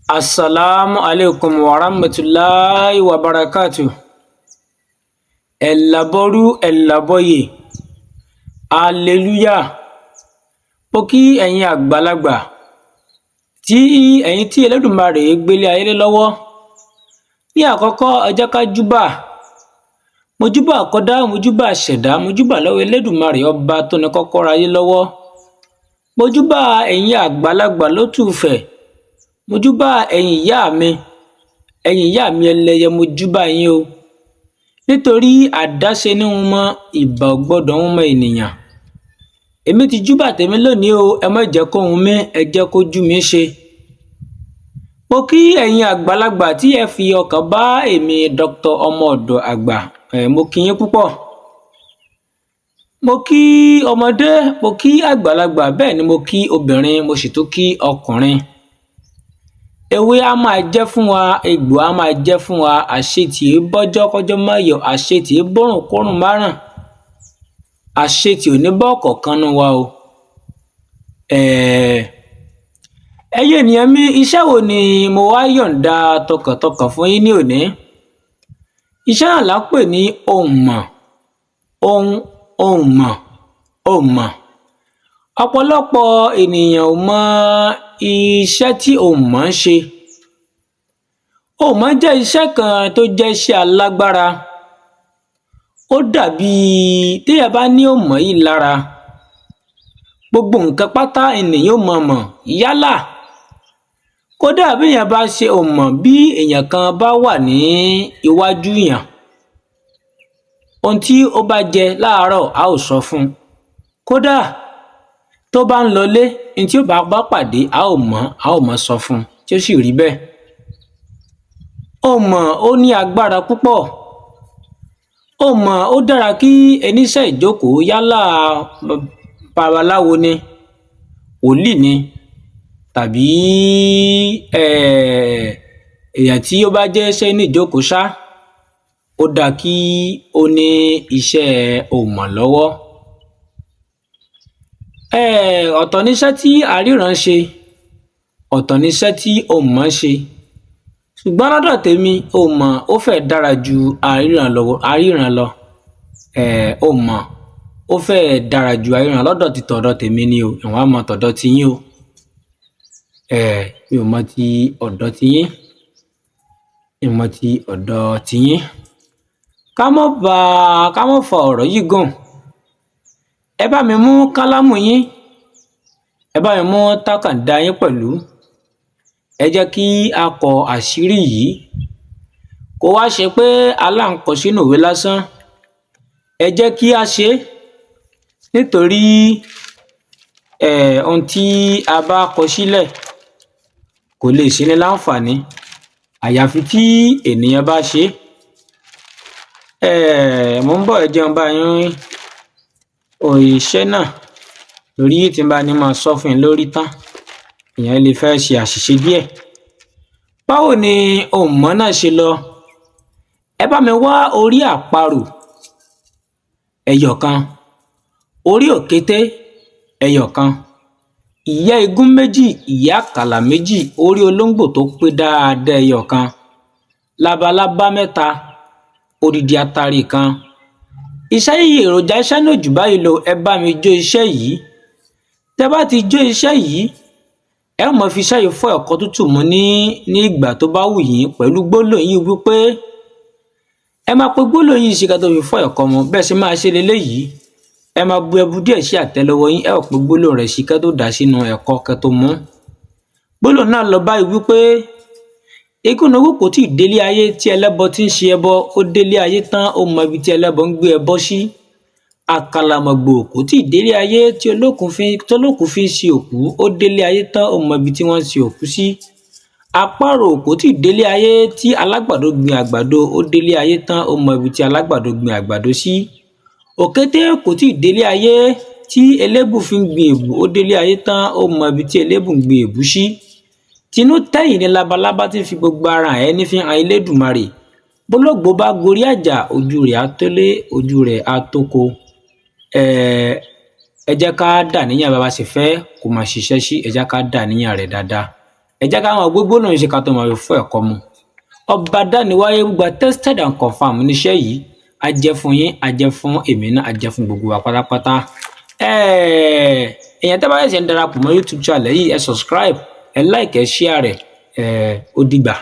Assalamu alaikum wa rahmatullahi wa barakatuh. Ẹ̀làbọ̀rú ẹ̀làbọ̀yè. Hallelujah. Mo kí ẹ̀yin àgbàlagbà tí ẹ̀yin tí Elédùmarè gbélé ayé lé lọ́wọ́. Ní àkọ́kọ́ ẹ jẹ́ ká júbà. Mo júbà àkọ́dá, mo júbà àṣẹ̀dá, mo júbà lọ́wọ́ Elédùmarè ọba tó ní kọ́kọ́rọ́ ayé lọ́wọ́. Mo júbà ẹ̀yin àgbàlagbà lótùfẹ̀. Mo júbà ẹ̀yin ìyá mi, ẹlẹ́yẹ, mo júbà yín o. Nítorí àdáṣe ní wọn mọ ìbà ò gbọ́dọ̀ wọn mọ ènìyàn. Èmi ti júbà tèmi lónìí o, ẹ má jẹ́ kó hun mí, ẹ jẹ́ kó jú mi ṣe. Mo kí ẹ̀yin àgbàlagbà tí ẹ fi ọkàn bá èmi Dr. ọmọ ọ̀dọ̀ àgbà, mo kí yín púpọ̀. Mo kí ọmọdé, mo kí àgbàlagbà, bẹ́ẹ̀ ni mo kí obìnrin, mo sì tún kí ọkùnrin. Ewé á máa jẹ́ fún wa, egbò á máa jẹ́ fún wa, àṣetì bọ́jọ́ kọ́jọ́ má yọ, àṣetì bọ́rùn kórùn má ràn, àṣetì ò ní bọ́ ọ̀kọ̀ọ̀kan nínú wa o. Ẹ̀yin ènìyàn mi, iṣẹ́ wo ni mo wá yọ̀ǹda tọkàntọkàn fún yín ní òní? Iṣẹ́ náà là ń pè ní ohùnmọ̀, ohùnmọ̀. Ọ̀pọ̀lọpọ̀ ènìyàn ò mọ iṣẹ́ tí ohùnmọ̀ ń ṣe. Ohùnmọ̀ jẹ́ iṣẹ́ kan tó jẹ́ iṣẹ́ alágbára. Ó dàbí téèyàn bá ní ohùnmọ̀ yìí lára, gbogbo nǹkan pátá ènìyàn ó mọ̀ yálà. Kódà béèyàn bá ṣe ohùnmọ̀, bí èèyàn kan bá wà ní iwájú èèyàn, ohun tí ó bá jẹ láàárọ̀ a ó sọ fún un. Kódà tó bá ń lọlé, ohun tí ó bá pàdé a ó mọ̀ sọ fún un, tí ó sì rí bẹ́ẹ̀. Ohùnmọ̀ ó ní agbára púpọ̀. Ohùnmọ̀ ó dára kí oníṣẹ́ ìjókòó, yálà babaláwo ni, wòlíì ni, tàbí èèyàn tí ó bá jẹ́ iṣẹ́ ní ìjókòó ṣá, ó dáa kí ó ní iṣẹ́ ohùnmọ̀ lọ́wọ́. Ọ̀tọ̀ níṣẹ́ tí aríran ṣe, ọ̀tọ̀ níṣẹ́ tí ohùnmọ̀ ṣe. Ṣùgbọ́n lọ́dọ̀ tèmi, ohùnmọ̀ ó fẹ́ dára ju aríran lọ. Ohùnmọ̀ ó fẹ́ dára ju aríran lọ́dọ̀ ti tọ̀dọ̀ tèmi ni o. Ìwọ̀n á mọ tọ̀dọ̀ tiyín o. Mi ò mọ ti ọ̀dọ̀ tiyín. Ká mọ́ fa ọ̀rọ̀ yìí gùn. Ẹ bá mi mú kálámù yín, ẹ bá mi mú tákàndá yín pẹ̀lú. Ẹ jẹ́ kí a kọ àṣírí yìí. Kó wá ṣe pé aláǹkọ sínú ìwé lásán. Ẹ jẹ́ kí a ṣe, nítorí ohun tí a bá kọ sílẹ̀ kò lè ṣe ní láǹfààní àyàfi tí ènìyàn bá ṣe. Mo ń bọ̀, ẹ jẹun bá yín iṣẹ́ náà lórí tí n bá ní máa sọ fún yín lórí tán, èèyàn lè fẹ́ ṣe àṣìṣe díẹ̀. Báwo ni ohùnmọ̀ náà ṣe lọ? Ẹ bá mi wá orí àparò ẹyọ̀kan, orí òkété ẹyọ̀kan, ìyẹ́ igún méjì, ìyẹ́ àkàlà méjì, orí olóńgbò tó pé dáadáa ẹyọ̀kan, labalábá mẹ́ta, odidi atare kan. Iṣẹ́ yìí, èròjà iṣẹ́ náà jù báyìí lọ. Ẹ bá mi jó iṣẹ́ yìí. Tẹ́ bá ti jó iṣẹ́ yìí, ẹ ó mọ fi iṣẹ́ yìí fọ ẹ̀kọ́ tútù mu ní ìgbà tó bá wù yín, pẹ̀lú gbólóhùn yìí wípé ẹ máa pe gbólóhùn yìí sí ká tó fi fọ ẹ̀kọ́ mu. Bẹ́ẹ̀ ṣe máa ṣe leléyìí. Ẹ máa bu ẹbu díẹ̀ sí àtẹ́lẹwọ́ yín, ẹ ó pe gbólóhùn rẹ̀ sí ká tó dà sínú ẹ̀kọ́ ká tó mú. Gbólóhùn náà lọ báyìí wípé igúnnugú kò tí ì délé ayé tí ẹlẹ́bọ ti ń ṣe ẹbọ, ó délé ayé tán ó mọ ibi tí ẹlẹ́bọ ń gbé ẹbọ sí. Àkàlàmọ̀gbò kò tí ì délé ayé tí olókùn fi ń ṣe òkú, ó délé ayé tán ó mọ ibi tí wọ́n ń ṣe òkú sí. Àparò kò tí ì délé ayé tí alágbàdo gbin àgbàdo, ó délé ayé tán ó mọ ibi tí alágbàdo gbin àgbàdo sí. Òkété kò tí ì délé ayé tí elébù fi ń gbin èbù, ó délé ayé tán ó mọ ibi tí elébù ń gbin èbù sí. Tinú tẹ́yìn ni labalábá ti fi gbogbo ara ẹ̀ ní fi hàn Elédùmarè. Bólógbò bá gorí àjà, ojú rẹ̀ á tólé, ojú rẹ̀ á tóko. Ẹ jẹ́ ká dàníyàn bá a ṣe fẹ́ kó máa ṣiṣẹ́ sí, ẹ jẹ́ ká dàníyàn rẹ̀ dáadáa. ẹ jẹ́ ká máa gbogbo lòun ṣe ká tó máa fún ẹ̀kọ́ mu. Ọba dániwáyé gba tested and confirm níṣẹ́ yìí, a jẹ́ fún yín, a jẹ́ fún èmi náà, a jẹ́ fún gbogbo wa pátápátá. Èèyàn tẹ́ bá ṣẹ̀ṣẹ̀ ń darapọ̀ mọ́ YouTube channel yìí, ẹ subscribe, ẹ like, ẹ share rẹ̀, ó dìgbà.